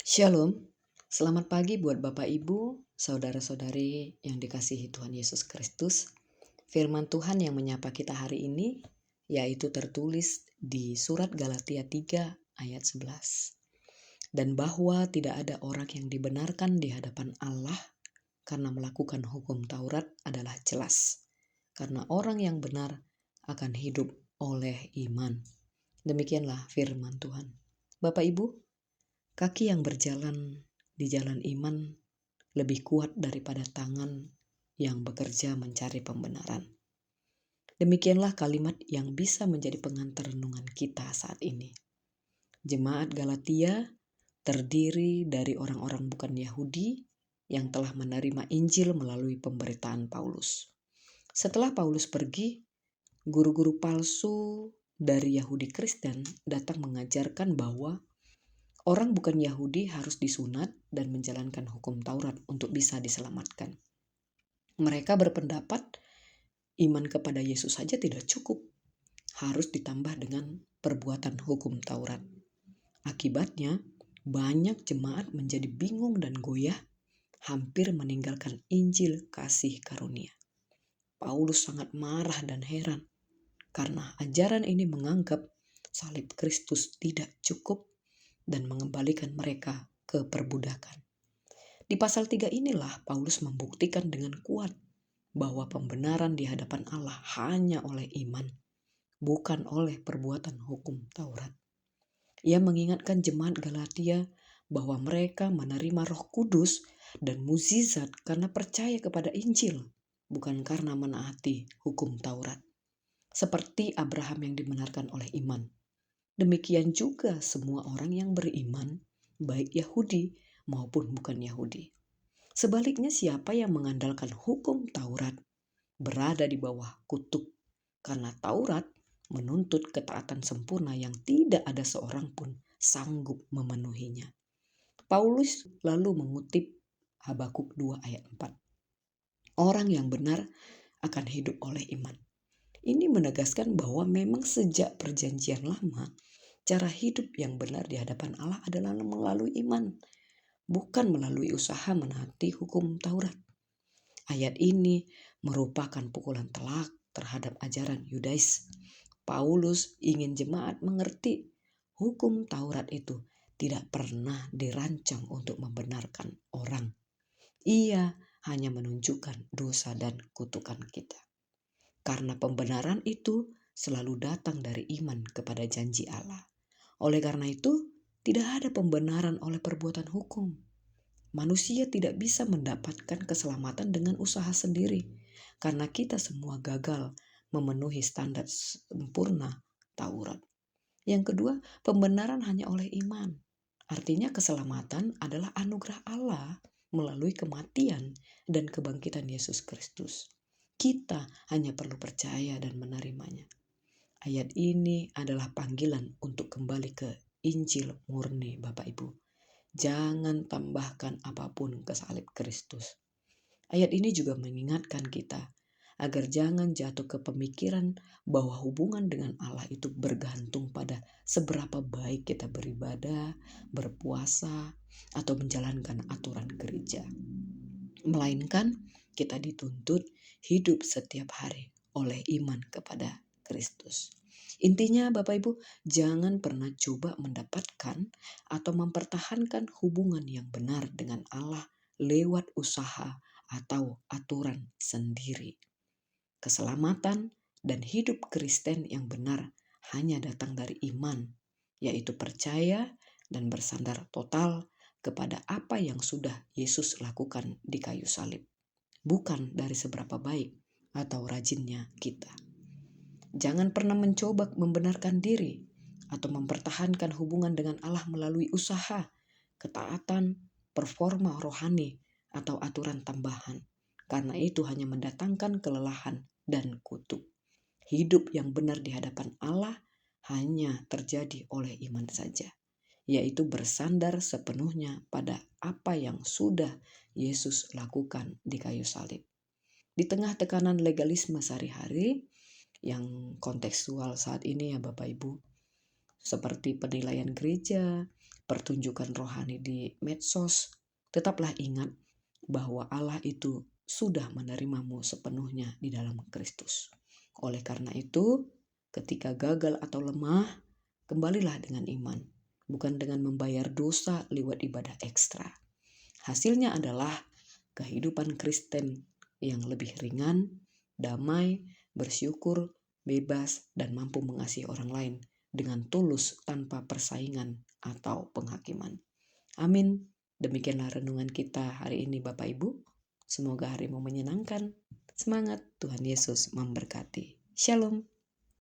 Shalom, selamat pagi buat Bapak Ibu, saudara-saudari yang dikasihi Tuhan Yesus Kristus. Firman Tuhan yang menyapa kita hari ini, yaitu tertulis di surat Galatia 3 ayat 11. Dan bahwa tidak ada orang yang dibenarkan di hadapan Allah karena melakukan hukum Taurat adalah jelas. Karena orang yang benar akan hidup oleh iman. Demikianlah firman Tuhan. Bapak Ibu, kaki yang berjalan di jalan iman lebih kuat daripada tangan yang bekerja mencari pembenaran. Demikianlah kalimat yang bisa menjadi pengantar renungan kita saat ini. Jemaat Galatia terdiri dari orang-orang bukan Yahudi yang telah menerima Injil melalui pemberitaan Paulus. Setelah Paulus pergi, guru-guru palsu dari Yahudi Kristen datang mengajarkan bahwa orang bukan Yahudi harus disunat dan menjalankan hukum Taurat untuk bisa diselamatkan. Mereka berpendapat iman kepada Yesus saja tidak cukup, harus ditambah dengan perbuatan hukum Taurat. Akibatnya, banyak jemaat menjadi bingung dan goyah, hampir meninggalkan Injil kasih karunia. Paulus sangat marah dan heran karena ajaran ini menganggap salib Kristus tidak cukup dan mengembalikan mereka ke perbudakan. Di pasal 3 inilah Paulus membuktikan dengan kuat bahwa pembenaran di hadapan Allah hanya oleh iman, bukan oleh perbuatan hukum Taurat. Ia mengingatkan jemaat Galatia bahwa mereka menerima Roh Kudus dan mukjizat karena percaya kepada Injil, bukan karena menaati hukum Taurat. Seperti Abraham yang dibenarkan oleh iman. Demikian juga semua orang yang beriman, baik Yahudi maupun bukan Yahudi. Sebaliknya siapa yang mengandalkan hukum Taurat berada di bawah kutuk, karena Taurat menuntut ketaatan sempurna yang tidak ada seorang pun sanggup memenuhinya. Paulus lalu mengutip Habakuk 2 ayat 4. Orang yang benar akan hidup oleh iman. Ini menegaskan bahwa memang sejak perjanjian lama, cara hidup yang benar di hadapan Allah adalah melalui iman, bukan melalui usaha menaati hukum Taurat. Ayat ini merupakan pukulan telak terhadap ajaran Yudais. Paulus ingin jemaat mengerti hukum Taurat itu tidak pernah dirancang untuk membenarkan orang. Ia hanya menunjukkan dosa dan kutukan kita. Karena pembenaran itu selalu datang dari iman kepada janji Allah. Oleh karena itu, tidak ada pembenaran oleh perbuatan hukum. Manusia tidak bisa mendapatkan keselamatan dengan usaha sendiri, karena kita semua gagal memenuhi standar sempurna Taurat. Yang kedua, pembenaran hanya oleh iman. Artinya keselamatan adalah anugerah Allah melalui kematian dan kebangkitan Yesus Kristus. Kita hanya perlu percaya dan menerimanya. Ayat ini adalah panggilan untuk kembali ke Injil murni, Bapak Ibu. Jangan tambahkan apapun ke salib Kristus. Ayat ini juga mengingatkan kita agar jangan jatuh ke pemikiran bahwa hubungan dengan Allah itu bergantung pada seberapa baik kita beribadah, berpuasa, atau menjalankan aturan gereja. Melainkan kita dituntut hidup setiap hari oleh iman kepada Kristus. Intinya Bapak Ibu, jangan pernah coba mendapatkan atau mempertahankan hubungan yang benar dengan Allah lewat usaha atau aturan sendiri. Keselamatan dan hidup Kristen yang benar hanya datang dari iman, yaitu percaya dan bersandar total kepada apa yang sudah Yesus lakukan di kayu salib, bukan dari seberapa baik atau rajinnya kita. Jangan pernah mencoba membenarkan diri atau mempertahankan hubungan dengan Allah melalui usaha, ketaatan, performa rohani, atau aturan tambahan. Karena itu hanya mendatangkan kelelahan dan kutuk. Hidup yang benar di hadapan Allah hanya terjadi oleh iman saja, yaitu bersandar sepenuhnya pada apa yang sudah Yesus lakukan di kayu salib. Di tengah tekanan legalisme sehari-hari yang kontekstual saat ini ya Bapak Ibu, seperti penilaian gereja, pertunjukan rohani di medsos, tetaplah ingat bahwa Allah itu sudah menerimamu sepenuhnya di dalam Kristus. Oleh karena itu, ketika gagal atau lemah, kembalilah dengan iman, bukan dengan membayar dosa lewat ibadah ekstra. Hasilnya adalah kehidupan Kristen yang lebih ringan, damai, bersyukur, bebas, dan mampu mengasihi orang lain dengan tulus tanpa persaingan atau penghakiman. Amin. Demikianlah renungan kita hari ini Bapak Ibu. Semoga harimu menyenangkan. Semangat, Tuhan Yesus memberkati. Shalom.